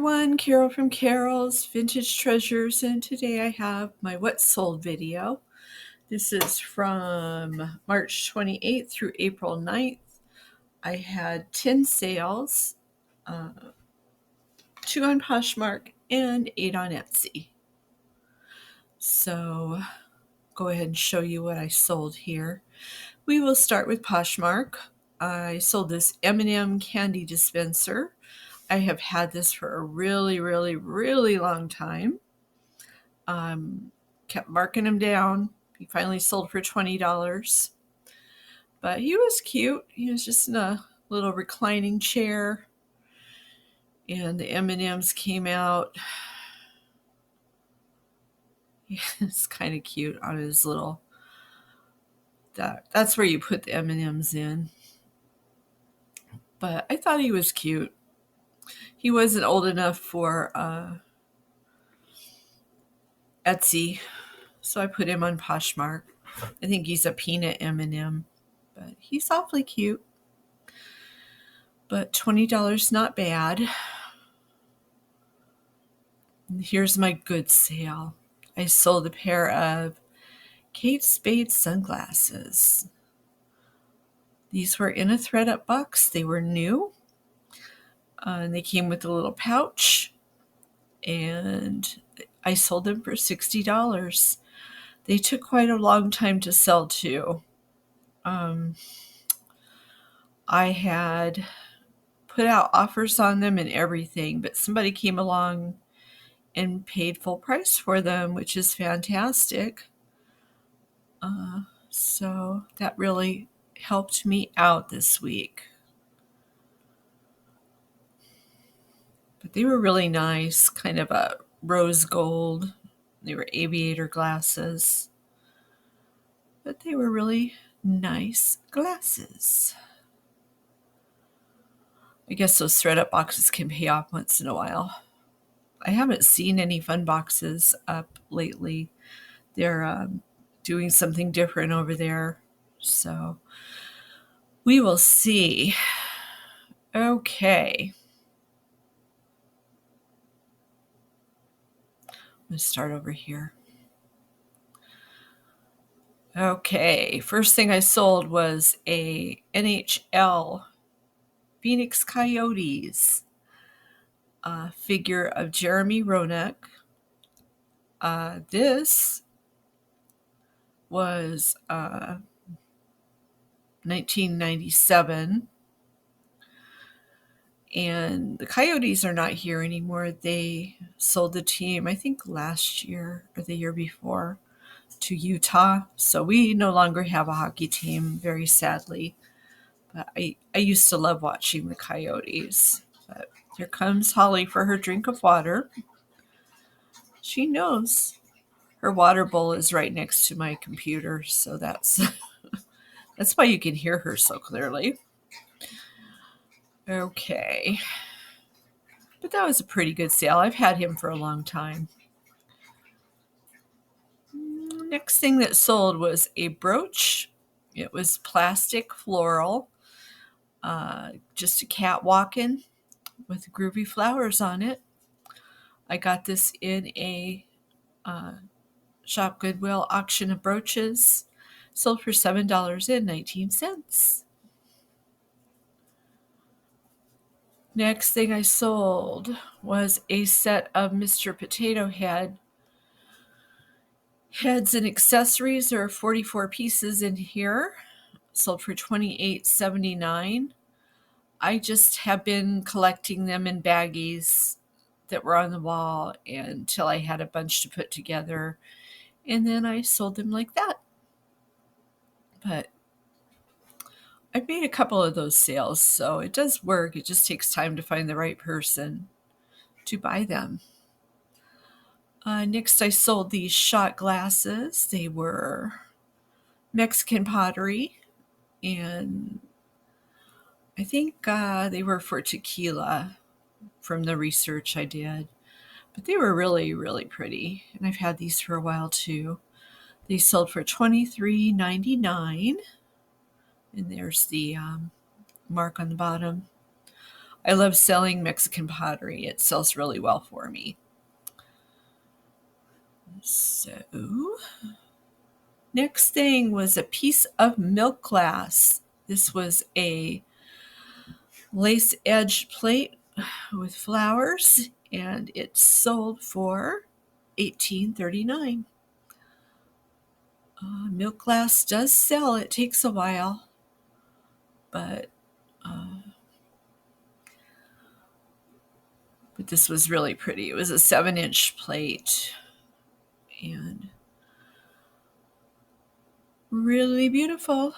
everyone, Carol from Carol's Vintage Treasures, and today I have my What Sold video. This is from March 28th through April 9th. I had 10 sales, 2 on Poshmark and 8 on Etsy. So go ahead and show you what I sold here. We will start with Poshmark. I sold this M&M candy dispenser. I have had this for a really long time. Kept marking him down. He finally sold for $20. But he was cute. He was just in a little reclining chair. And the M&Ms came out. It's kind of cute on his little... That's where you put the M&Ms in. But I thought he was cute. He wasn't old enough for Etsy, so I put him on Poshmark. I think he's a peanut M&M, but he's awfully cute. But $20 not bad. And here's my good sale. I sold a pair of Kate Spade sunglasses. These were in a thread-up box. They were new. And they came with a little pouch. And I sold them for $60. They took quite a long time to sell too. I had put out offers on them and everything, but somebody came along and paid full price for them, which is fantastic. So that really helped me out this week. But they were really nice, kind of a rose gold. They were aviator glasses. But they were really nice glasses. I guess those thread-up boxes can pay off once in a while. I haven't seen any fun boxes up lately. They're doing something different over there. So we will see. Okay. I'm going to start over here. Okay. First thing I sold was a NHL Phoenix Coyotes figure of Jeremy Roenick. This was 1997, and the Coyotes are not here anymore. They sold the team, I think last year or the year before, to Utah, so we no longer have a hockey team, very sadly. But I used to love watching the Coyotes. But here comes Holly for her drink of water. She knows her water bowl is right next to my computer, so that's why you can hear her so clearly. Okay. But that was a pretty good sale. I've had him for a long time. Next thing that sold was a brooch. It was plastic floral. Just a cat walking with groovy flowers on it. I got this in a Shop Goodwill auction of brooches. Sold for $7.19. Next thing I sold was a set of Mr. Potato Head heads and accessories. There are 44 pieces in here. Sold for $28.79. I just have been collecting them in baggies that were on the wall until I had a bunch to put together. And then I sold them like that. But I've made a couple of those sales, so it does work. It just takes time to find the right person to buy them. Next, I sold these shot glasses. They were Mexican pottery, and I think they were for tequila from the research I did. But they were really pretty, and I've had these for a while too. They sold for $23.99, and there's the mark on the bottom. I love selling Mexican pottery. It sells really well for me. So, next thing was a piece of milk glass. This was a lace edge plate with flowers, and it sold for $18.39. Milk glass does sell. It takes a while, but this was really pretty. It was a 7-inch plate and really beautiful.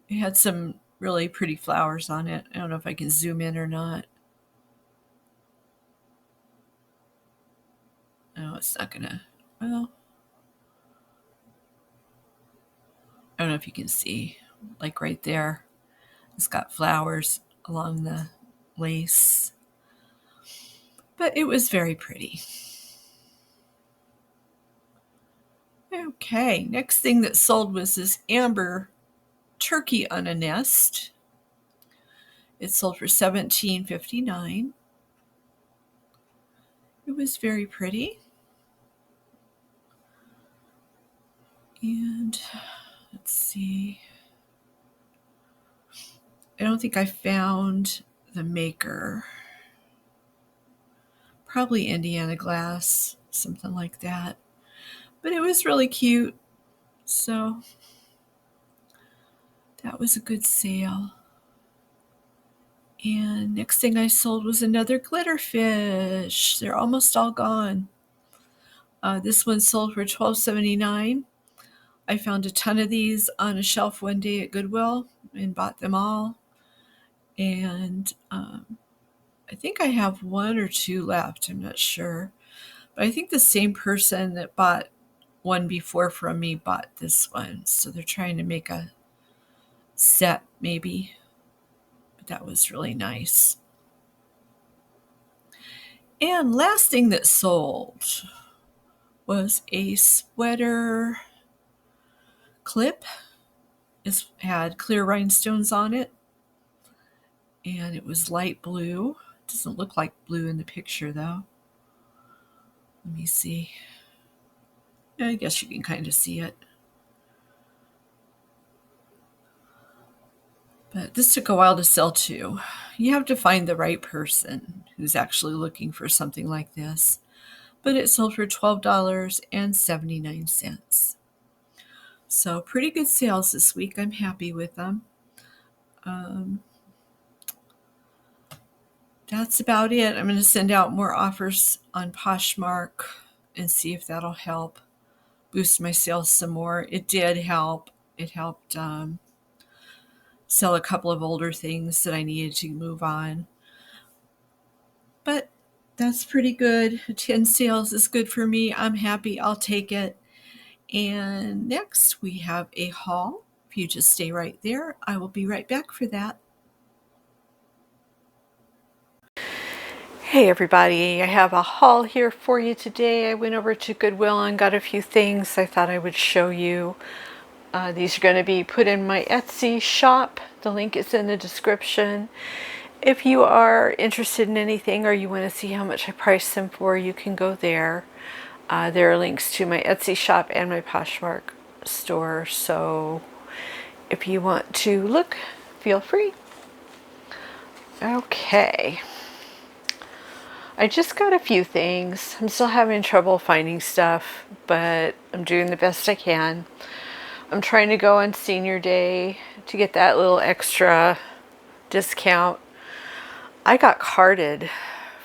It had some really pretty flowers on it. I don't know if I can zoom in or not. No, it's not gonna. Well, I don't know if you can see, like right there. It's got flowers along the lace, but it was very pretty. Okay, next thing that sold was this amber turkey on a nest. It sold for $17.59. It was very pretty. And let's see. I don't think I found the maker. Probably Indiana glass, something like that. But it was really cute. So that was a good sale. And next thing I sold was another glitter fish. They're almost all gone. This one sold for $12.79. I found a ton of these on a shelf one day at Goodwill and bought them all. And I think I have one or two left. I'm not sure. But I think the same person that bought one before from me bought this one. So they're trying to make a set maybe. But that was really nice. And last thing that sold was a sweater clip. It had clear rhinestones on it. And it was light blue. It doesn't look like blue in the picture though. Let me see. I guess you can kind of see it. But this took a while to sell too. You have to find the right person who's actually looking for something like this. But it sold for $12.79. So pretty good sales this week. I'm happy with them. That's about it. I'm going to send out more offers on Poshmark and see if that'll help boost my sales some more. It did help. It helped sell a couple of older things that I needed to move on. But that's pretty good. 10 sales is good for me. I'm happy. I'll take it. And next we have a haul. If you just stay right there, I will be right back for that. Hey everybody, I have a haul here for you today. I went over to Goodwill and got a few things I thought I would show you. These are going to be put in my Etsy shop. The link is in the description. If you are interested in anything or you want to see how much I price them for, you can go there. There are links to my Etsy shop and my Poshmark store, so if you want to look, feel free. Okay. I just got a few things. I'm still having trouble finding stuff, but I'm doing the best I can. I'm trying to go on Senior Day to get that little extra discount. I got carded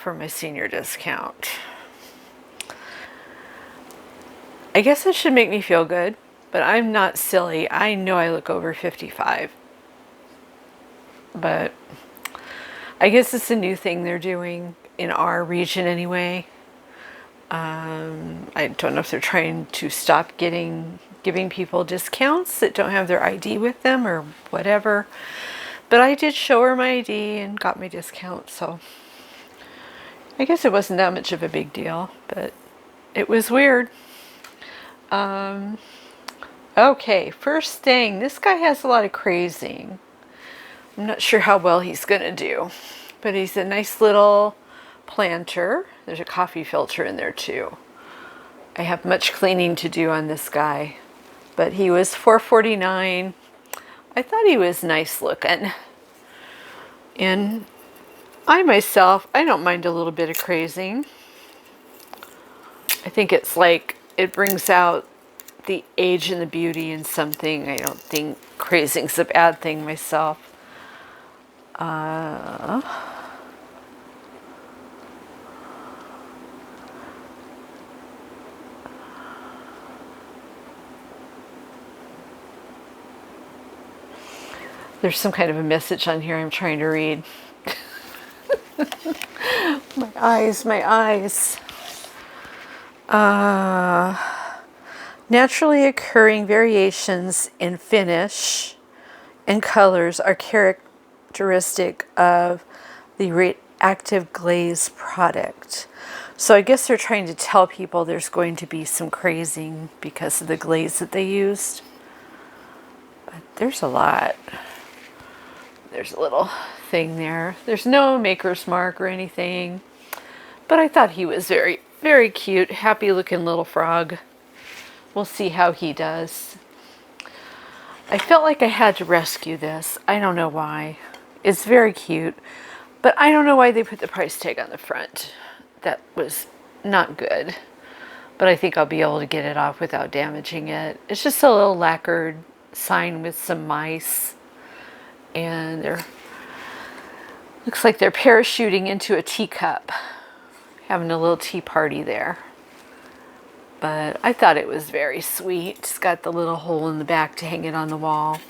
for my senior discount. I guess it should make me feel good, but I'm not silly. I know I look over 55. But I guess it's a new thing they're doing in our region anyway. I don't know if they're trying to stop giving people discounts that don't have their ID with them or whatever. But I did show her my ID and got my discount, so I guess it wasn't that much of a big deal, but it was weird. Okay, first thing, this guy has a lot of crazing. I'm not sure how well he's gonna do. But he's a nice little planter. There's a coffee filter in there too. I have much cleaning to do on this guy, but he was $4.49. I thought he was nice looking. And I myself, I don't mind a little bit of crazing. I think it's like, it brings out the age and the beauty in something. I don't think crazing's a bad thing myself. There's some kind of a message on here I'm trying to read. My eyes, my eyes. Naturally occurring variations in finish and colors are characteristic of the reactive glaze product. So I guess they're trying to tell people there's going to be some crazing because of the glaze that they used. But there's a lot. There's a little thing there. There's no maker's mark or anything. But I thought he was very, very cute. Happy looking little frog. We'll see how he does. I felt like I had to rescue this. I don't know why. It's very cute. But I don't know why they put the price tag on the front. That was not good. But I think I'll be able to get it off without damaging it. It's just a little lacquered sign with some mice. And they're, looks like they're parachuting into a teacup, having a little tea party there. But I thought it was very sweet. It's got the little hole in the back to hang it on the wall.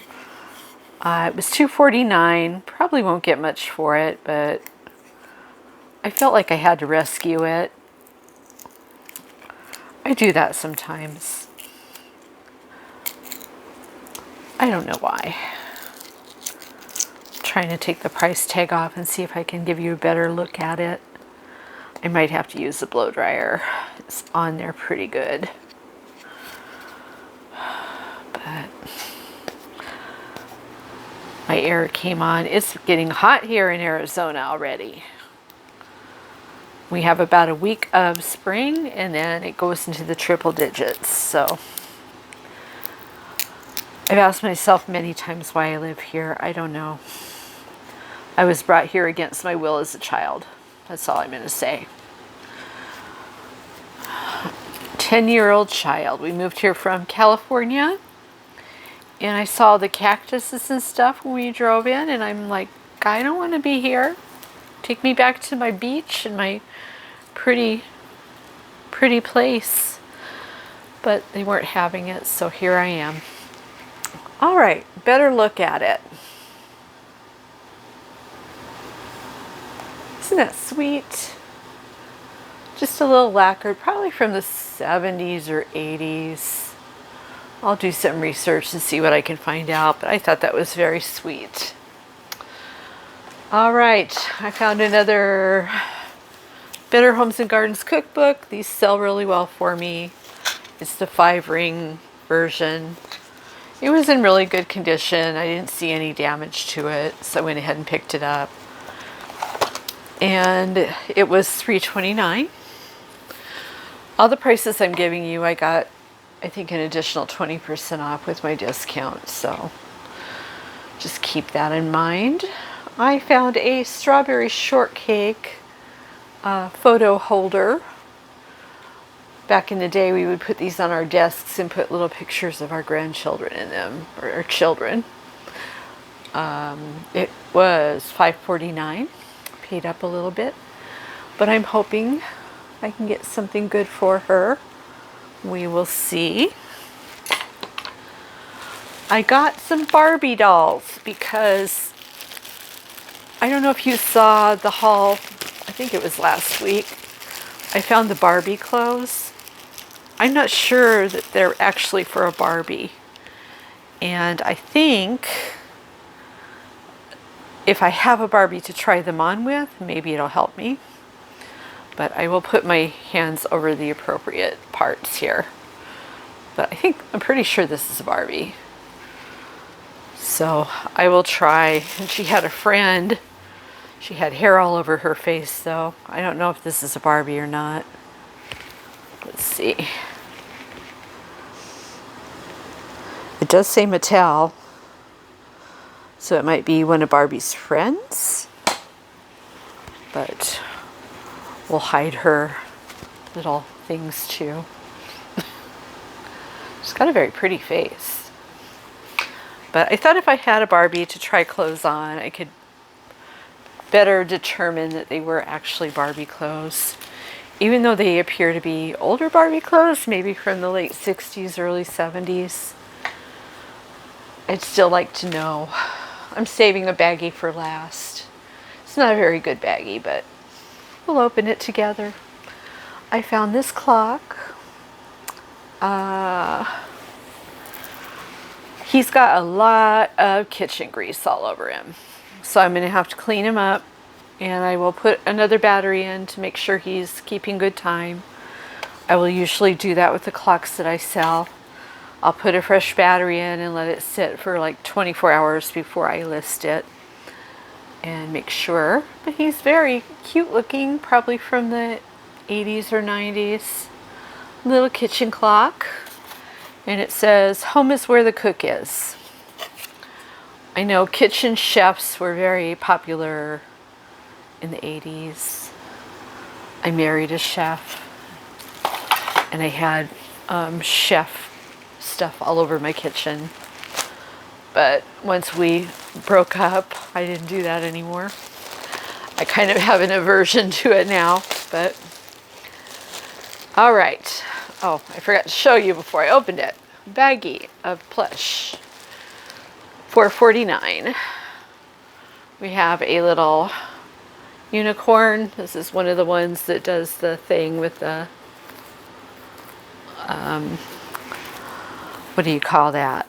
It was $2.49. Probably won't get much for it, but I felt like I had to rescue it. I do that sometimes. I don't know why. Trying to take the price tag off and see if I can give you a better look at it. I might have to use the blow dryer. It's on there pretty good. But my air came on. It's getting hot here in Arizona already. We have about a week of spring and then it goes into the triple digits. So I've asked myself many times why I live here. I don't know. I was brought here against my will as a child. That's all I'm going to say. 10-year-old child. We moved here from California. And I saw the cactuses and stuff when we drove in. And I'm like, I don't want to be here. Take me back to my beach and my pretty place. But they weren't having it. So here I am. All right. Better look at it. Isn't that sweet? Just a little lacquered, probably from the 70s or 80s. I'll do some research and see what I can find out, but I thought that was very sweet. All right, I found another Better Homes and Gardens cookbook. These sell really well for me. It's the 5-ring version. It was in really good condition. I didn't see any damage to it, so I went ahead and picked it up. And it was $3.29. All the prices I'm giving you, I got, I think, an additional 20% off with my discount. So just keep that in mind. I found a strawberry shortcake photo holder. Back in the day, we would put these on our desks and put little pictures of our grandchildren in them, or our children. It was $5.49. Paid up a little bit, but I'm hoping I can get something good for her. We will see. I got some Barbie dolls because I don't know if you saw the haul. I think it was last week. I found the Barbie clothes. I'm not sure that they're actually for a Barbie, and I think if I have a Barbie to try them on with, maybe it'll help me. But I will put my hands over the appropriate parts here. But I'm pretty sure this is a Barbie. So I will try. And she had a friend. She had hair all over her face, though. I don't know if this is a Barbie or not. Let's see. It does say Mattel, so it might be one of Barbie's friends, but we'll hide her little things too. She's got a very pretty face. But I thought if I had a Barbie to try clothes on, I could better determine that they were actually Barbie clothes. Even though they appear to be older Barbie clothes, maybe from the late 60s, early 70s. I'd still like to know. I'm saving a baggie for last. It's not a very good baggie, but we'll open it together. I found this clock. He's got a lot of kitchen grease all over him. So I'm going to have to clean him up, and I will put another battery in to make sure he's keeping good time. I will usually do that with the clocks that I sell. I'll put a fresh battery in and let it sit for like 24 hours before I list it and make sure. But he's very cute looking, probably from the 80s or 90s. Little kitchen clock. And it says, "Home is where the cook is." I know kitchen chefs were very popular in the 80s. I married a chef, and I had chef stuff all over my kitchen. But once we broke up, I didn't do that anymore. I kind of have an aversion to it now, but all right. Oh, I forgot to show you before I opened it. Baggie of plush. $4.49. We have a little unicorn. This is one of the ones that does the thing with the what do you call that?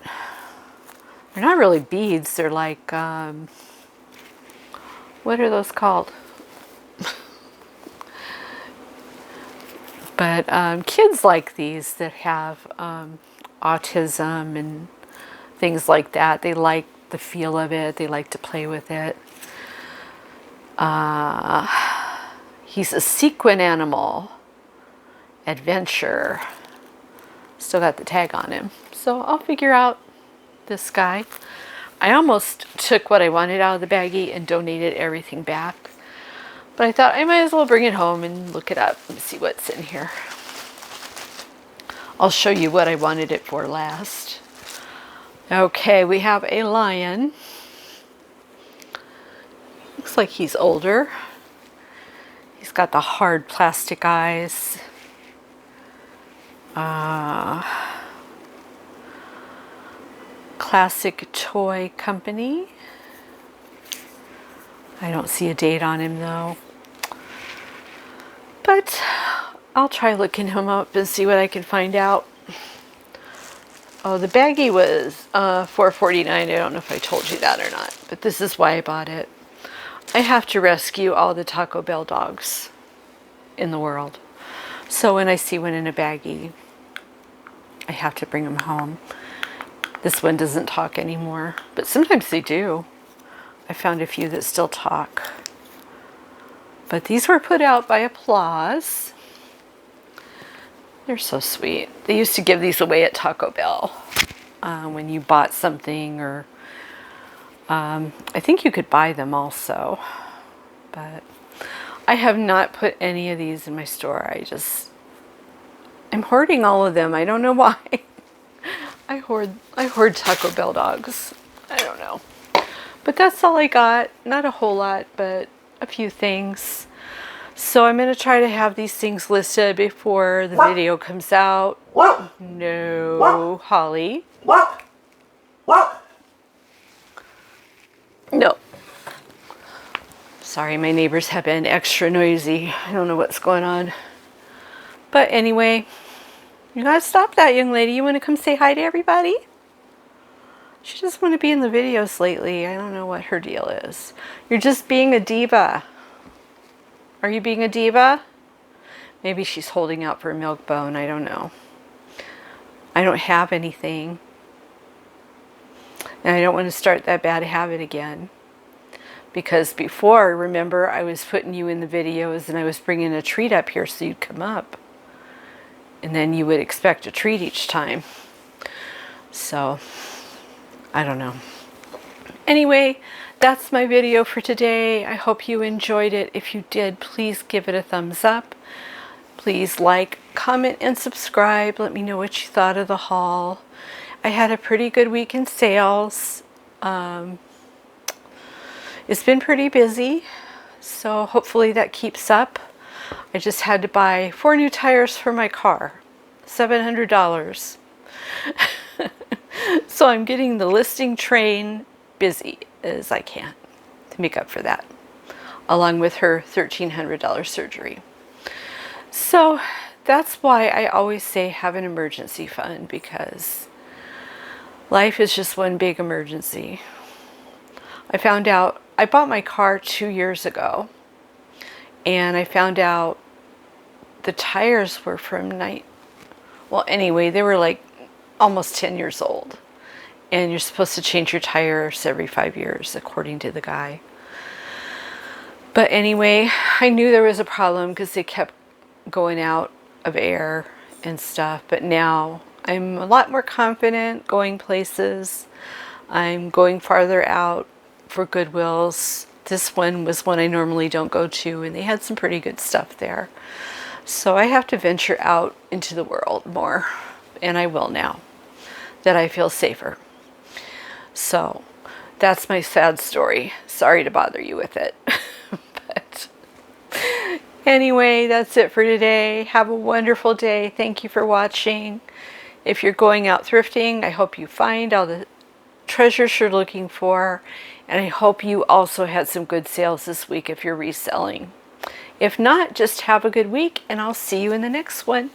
They're not really beads. They're like, what are those called? But kids like these that have autism and things like that. They like the feel of it. They like to play with it. He's a sequin animal. Adventure. Still got the tag on him. So I'll figure out this guy. I almost took what I wanted out of the baggie and donated everything back. But I thought I might as well bring it home and look it up and see what's in here. I'll show you what I wanted it for last. Okay, we have a lion. Looks like he's older. He's got the hard plastic eyes. Classic Toy Company. I don't see a date on him though. But I'll try looking him up and see what I can find out. Oh, the baggie was $4.49. I don't know if I told you that or not, but this is why I bought it. I have to rescue all the Taco Bell dogs in the world. So when I see one in a baggie, I have to bring them home. This one doesn't talk anymore, but sometimes they do. I found a few that still talk. But these were put out by Applause. They're so sweet. They used to give these away at Taco Bell when you bought something, or I think you could buy them also. But I have not put any of these in my store. I'm hoarding all of them. I don't know why. I hoard Taco Bell dogs. I don't know. But that's all I got. Not a whole lot, but a few things. So I'm going to try to have these things listed before the video comes out. No, Holly. No. Sorry, my neighbors have been extra noisy. I don't know what's going on. But anyway, you gotta stop that, young lady. You want to come say hi to everybody? She doesn't want to be in the videos lately. I don't know what her deal is. You're just being a diva. Are you being a diva? Maybe she's holding out for a milk bone. I don't know. I don't have anything. And I don't want to start that bad habit again. Because before, remember, I was putting you in the videos and I was bringing a treat up here so you'd come up. And then you would expect a treat each time. So, I don't know. Anyway, that's my video for today. I hope you enjoyed it. If you did, please give it a thumbs up. Please like, comment, and subscribe. Let me know what you thought of the haul. I had a pretty good week in sales. It's been pretty busy, so hopefully that keeps up. I just had to buy 4 new tires for my car, $700. So I'm getting the listing train busy as I can to make up for that, along with her $1,300 surgery. So that's why I always say have an emergency fund, because life is just one big emergency. I found out, I bought my car 2 years ago, and I found out the tires were from well, anyway, they were like almost 10 years old. And you're supposed to change your tires every 5 years, according to the guy. But anyway, I knew there was a problem because they kept going out of air and stuff. But now I'm a lot more confident going places. I'm going farther out for Goodwills. This one was one I normally don't go to, and they had some pretty good stuff there. So I have to venture out into the world more, and I will now that I feel safer. So that's my sad story. Sorry to bother you with it. But anyway, that's it for today. Have a wonderful day. Thank you for watching. If you're going out thrifting, I hope you find all the treasures you're looking for. And I hope you also had some good sales this week if you're reselling. If not, just have a good week, and I'll see you in the next one.